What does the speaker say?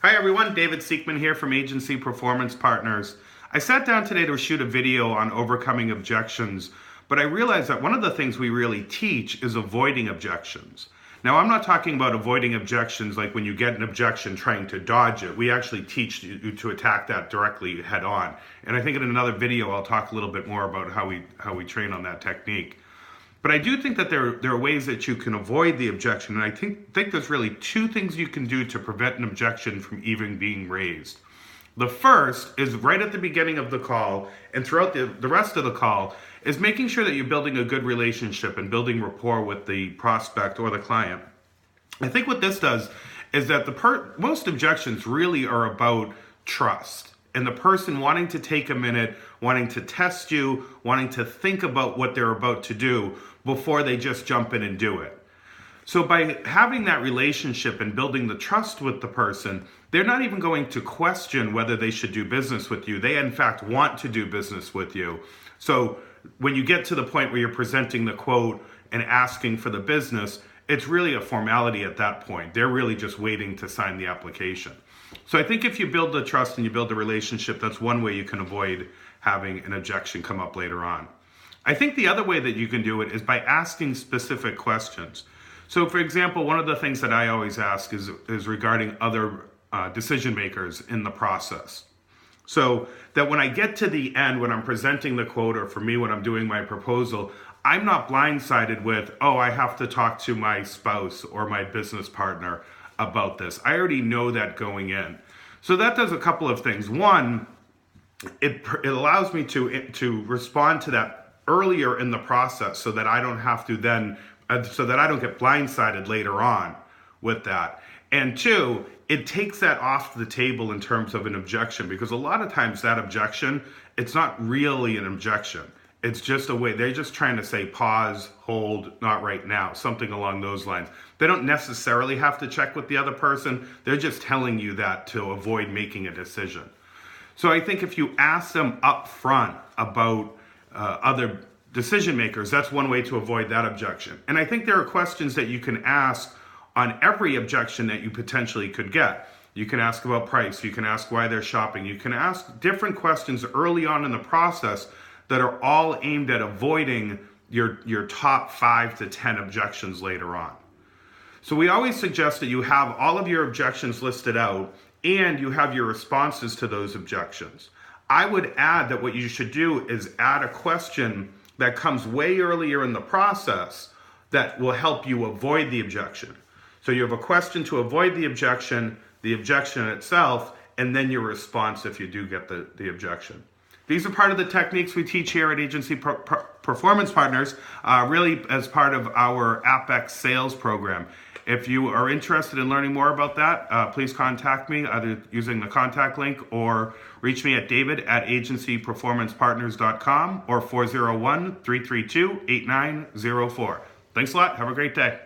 Hi everyone, David Seekman here from Agency Performance Partners. I sat down today to shoot a video on overcoming objections, but I realized that one of the things we really teach is avoiding objections. Now, I'm not talking about avoiding objections like when you get an objection trying to dodge it. We actually teach you to attack that directly head on. And I think in another video I'll talk a little bit more about how we train on that technique. But I do think that there are ways that you can avoid the objection, and I think there's really two things you can do to prevent an objection from even being raised. The first is right at the beginning of the call, and throughout the rest of the call, is making sure that you're building a good relationship and building rapport with the prospect or the client. I think what this does is that most objections really are about trust. And the person wanting to take a minute, wanting to test you, wanting to think about what they're about to do before they just jump in and do it. So by having that relationship and building the trust with the person, they're not even going to question whether they should do business with you. They in fact want to do business with you. So when you get to the point where you're presenting the quote and asking for the business, it's really a formality at that point. They're really just waiting to sign the application. So I think if you build the trust and you build the relationship, that's one way you can avoid having an objection come up later on. I think the other way that you can do it is by asking specific questions. So for example, one of the things that I always ask is regarding other decision makers in the process. So that when I get to the end, when I'm presenting the quote, or for me, when I'm doing my proposal, I'm not blindsided with, oh, I have to talk to my spouse or my business partner about this. I already know that going in. So that does a couple of things. One, it allows me to respond to that earlier in the process so that I don't have to then, so that I don't get blindsided later on with that. And two, it takes that off the table in terms of an objection, because a lot of times that objection, it's not really an objection. It's just a way, they're just trying to say pause, hold, not right now, something along those lines. They don't necessarily have to check with the other person. They're just telling you that to avoid making a decision. So I think if you ask them up front about other decision makers, that's one way to avoid that objection. And I think there are questions that you can ask on every objection that you potentially could get. You can ask about price. You can ask why they're shopping. You can ask different questions early on in the process that are all aimed at avoiding your top 5 to 10 objections later on. So we always suggest that you have all of your objections listed out and you have your responses to those objections. I would add that what you should do is add a question that comes way earlier in the process that will help you avoid the objection. So you have a question to avoid the objection itself, and then your response if you do get the objection. These are part of the techniques we teach here at Agency Performance Partners, really as part of our Apex sales program. If you are interested in learning more about that, please contact me either using the contact link or reach me at david@agencyperformancepartners.com or 401-332-8904. Thanks a lot. Have a great day.